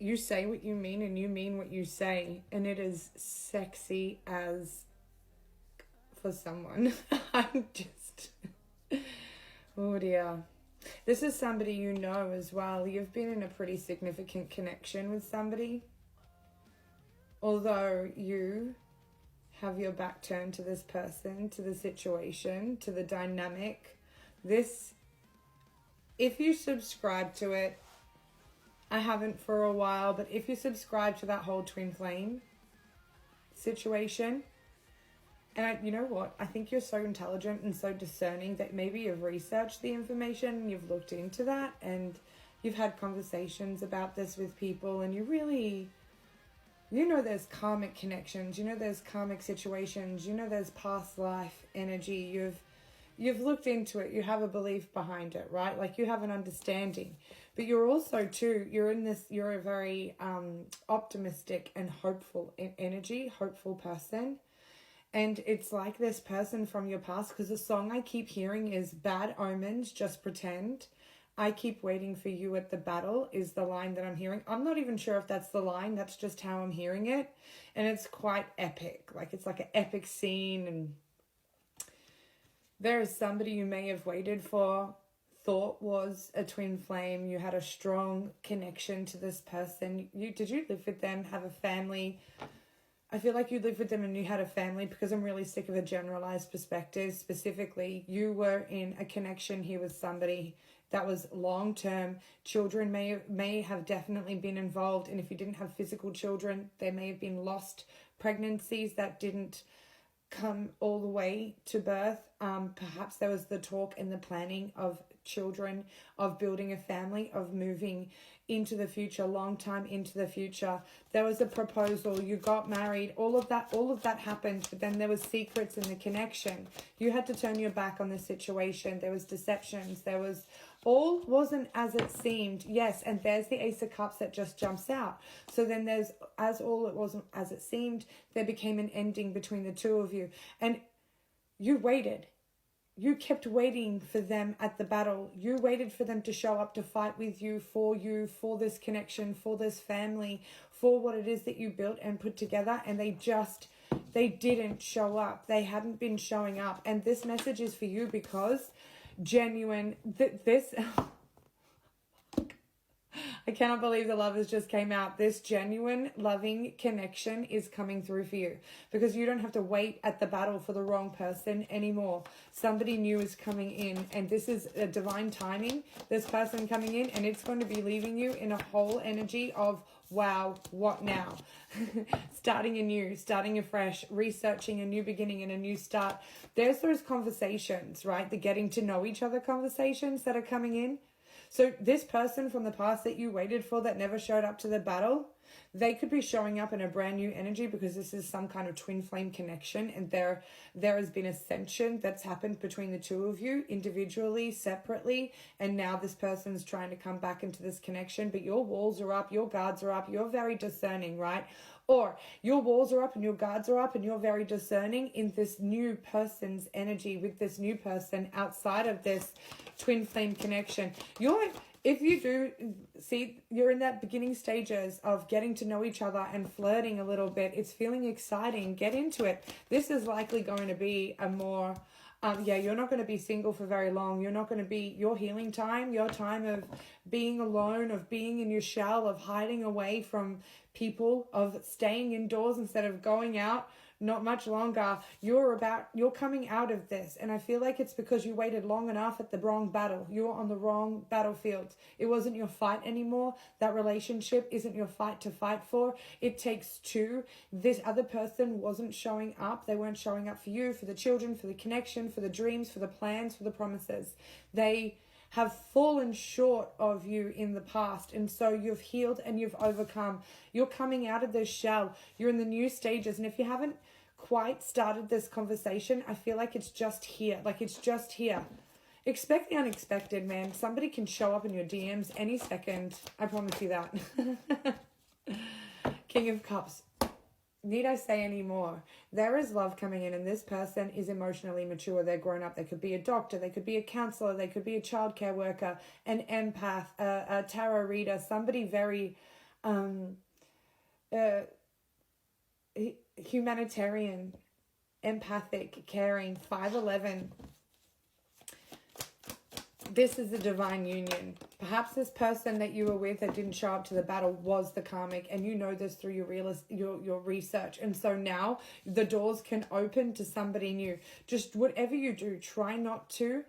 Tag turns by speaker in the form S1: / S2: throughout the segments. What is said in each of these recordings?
S1: you say what you mean and you mean what you say, and it is sexy as for someone. I'm just, oh dear. This is somebody you know as well. You've been in a pretty significant connection with somebody. Although you have your back turned to this person, to the situation, to the dynamic. This, if you subscribe to it, I haven't for a while, but if you subscribe to that whole twin flame situation, and you know what? I think you're so intelligent and so discerning that maybe you've researched the information and you've looked into that and you've had conversations about this with people, and you really, you know, there's karmic connections, you know, there's karmic situations, you know, there's past life energy. You've looked into it. You have a belief behind it, right? Like you have an understanding, but you're also too, you're a very optimistic and hopeful energy, hopeful person. And it's like this person from your past, because the song I keep hearing is Bad Omens, Just Pretend. I keep waiting for you at the battle is the line that I'm hearing. I'm not even sure if that's the line. That's just how I'm hearing it. And it's quite epic. Like it's like an epic scene. And there is somebody you may have waited for, thought was a twin flame. You had a strong connection to this person. Did you live with them, have a family? I feel like you lived with them and you had a family, because I'm really sick of a generalized perspective. Specifically, you were in a connection here with somebody that was long-term. Children may have definitely been involved. And if you didn't have physical children, there may have been lost pregnancies that didn't come all the way to birth. Perhaps there was the talk and the planning of children, of building a family, of moving into the future, long time into the future. There was a proposal, you got married, all of that happened, but then there was secrets in the connection. You had to turn your back on the situation. There was deceptions. There was all wasn't as it seemed. Yes, and there's the Ace of Cups that just jumps out. So then there's, as all it wasn't as it seemed, there became an ending between the two of you. And you waited. You kept waiting for them at the battle. You waited for them to show up to fight with you, for this connection, for this family, for what it is that you built and put together. And they didn't show up. They hadn't been showing up. And this message is for you, because genuine, I cannot believe the lovers just came out. This genuine, loving connection is coming through for you, because you don't have to wait at the battle for the wrong person anymore. Somebody new is coming in, and this is a divine timing. This person coming in, and it's going to be leaving you in a whole energy of, wow, what now? Starting anew, starting afresh, researching a new beginning and a new start. There's those conversations, right? The getting to know each other conversations that are coming in. So this person from the past that you waited for that never showed up to the battle, they could be showing up in a brand new energy, because this is some kind of twin flame connection, and there has been ascension that's happened between the two of you, individually, separately, and now this person is trying to come back into this connection, but your walls are up, your guards are up, you're very discerning, right? Or your walls are up and your guards are up and you're very discerning in this new person's energy, with this new person outside of this twin flame connection. If you do see, you're in that beginning stages of getting to know each other and flirting a little bit. It's feeling exciting. Get into it. This is likely going to be a more, you're not going to be single for very long. You're not going to be your healing time, your time of being alone, of being in your shell, of hiding away from people, of staying indoors instead of going out. Not much longer. You're coming out of this. And I feel like it's because you waited long enough at the wrong battle. You were on the wrong battlefield. It wasn't your fight anymore. That relationship isn't your fight to fight for. It takes two. This other person wasn't showing up. They weren't showing up for you, for the children, for the connection, for the dreams, for the plans, for the promises. They have fallen short of you in the past, and so you've healed and you've overcome. You're coming out of this shell. You're in the new stages, and if you haven't quite started this conversation, I feel like it's just here. Expect the unexpected, man. Somebody can show up in your DMs any second. I promise you that. King of Cups. Need I say any more? There is love coming in, and this person is emotionally mature. They're grown up. They could be a doctor. They could be a counselor. They could be a childcare worker, an empath, a tarot reader, somebody very um, uh, humanitarian, empathic, caring, 5'11". This is a divine union. Perhaps this person that you were with that didn't show up to the battle was the karmic, and you know this through your research. And so now the doors can open to somebody new. Just whatever you do, try not to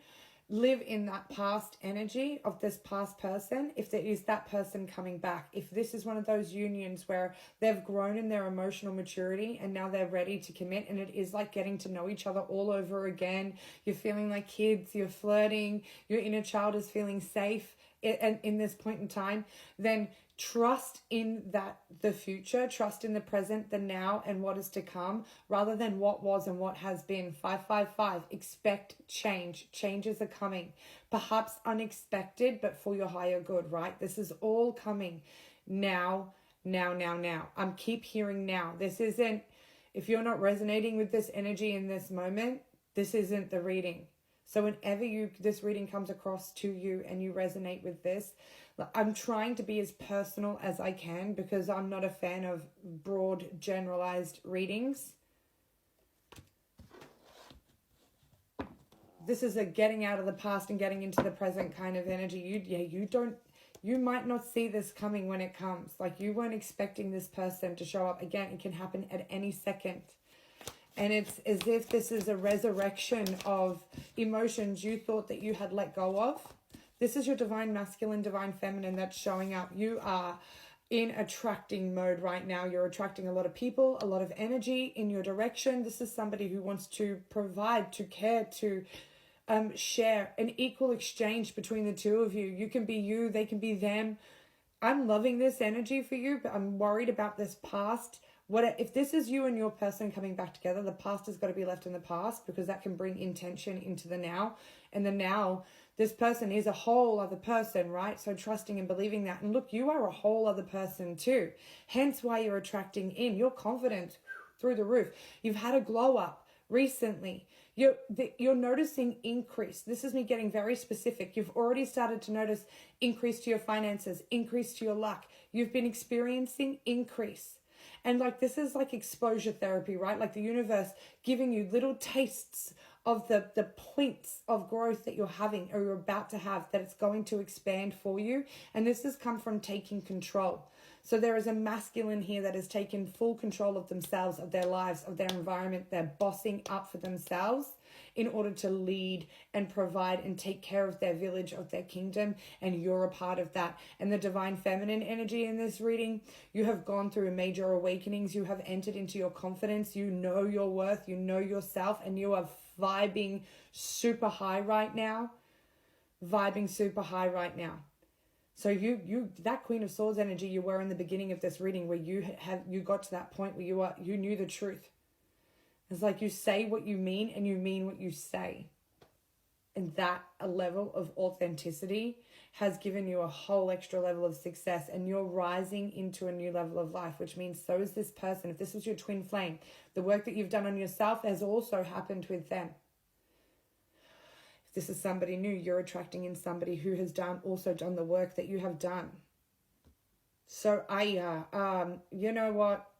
S1: live in that past energy of this past person. If there is that person coming back, if this is one of those unions where they've grown in their emotional maturity and now they're ready to commit, and it is like getting to know each other all over again. You're feeling like kids, you're flirting, your inner child is feeling safe and in this point in time, then trust in the future, trust in the present, the now, and what is to come, rather than what was and what has been. 555, expect change. Changes are coming, perhaps unexpected, but for your higher good, right? This is all coming now. I'm keep hearing now. This isn't, if you're not resonating with this energy in this moment, this isn't the reading. So whenever this reading comes across to you and you resonate with this, I'm trying to be as personal as I can because I'm not a fan of broad, generalized readings. This is a getting out of the past and getting into the present kind of energy. You might not see this coming when it comes. Like, you weren't expecting this person to show up. Again, it can happen at any second. And it's as if this is a resurrection of emotions you thought that you had let go of. This is your divine masculine, divine feminine that's showing up. You are in attracting mode right now. You're attracting a lot of people, a lot of energy in your direction. This is somebody who wants to provide, to care, to share, an equal exchange between the two of you. You can be you, they can be them. I'm loving this energy for you, but I'm worried about this past. If this is you and your person coming back together, the past has got to be left in the past, because that can bring intention into the now. And the now, this person is a whole other person, right? So trusting and believing that. And look, you are a whole other person too. Hence why you're attracting in. Your confidence through the roof. You've had a glow up recently. You're noticing increase. This is me getting very specific. You've already started to notice increase to your finances, increase to your luck. You've been experiencing increase. And like, this is like exposure therapy, right? Like the universe giving you little tastes of the points of growth that you're having or you're about to have, that it's going to expand for you. And this has come from taking control. So there is a masculine here that has taken full control of themselves, of their lives, of their environment. They're bossing up for themselves in order to lead and provide and take care of their village, of their kingdom, and you're a part of that. And the divine feminine energy in this reading, you have gone through major awakenings. You have entered into your confidence. You know your worth, you know yourself, and you are vibing super high right now. So you that Queen of Swords energy you were in the beginning of this reading, where you got to that point where you knew the truth. It's like you say what you mean and you mean what you say. And that a level of authenticity has given you a whole extra level of success, and you're rising into a new level of life, which means so is this person. If this was your twin flame, the work that you've done on yourself has also happened with them. If this is somebody new, you're attracting in somebody who has also done the work that you have done. So you know what?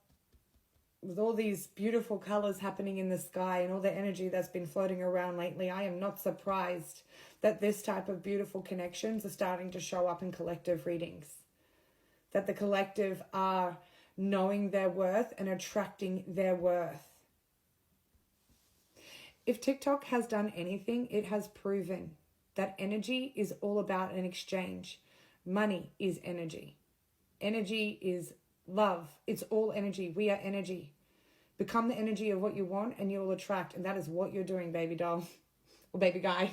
S1: With all these beautiful colors happening in the sky and all the energy that's been floating around lately, I am not surprised that this type of beautiful connections are starting to show up in collective readings. That the collective are knowing their worth and attracting their worth. If TikTok has done anything, it has proven that energy is all about an exchange. Money is energy. Energy is love. It's all energy. We are energy. Become the energy of what you want and you will attract. And that is what you're doing, baby doll. Or baby guy.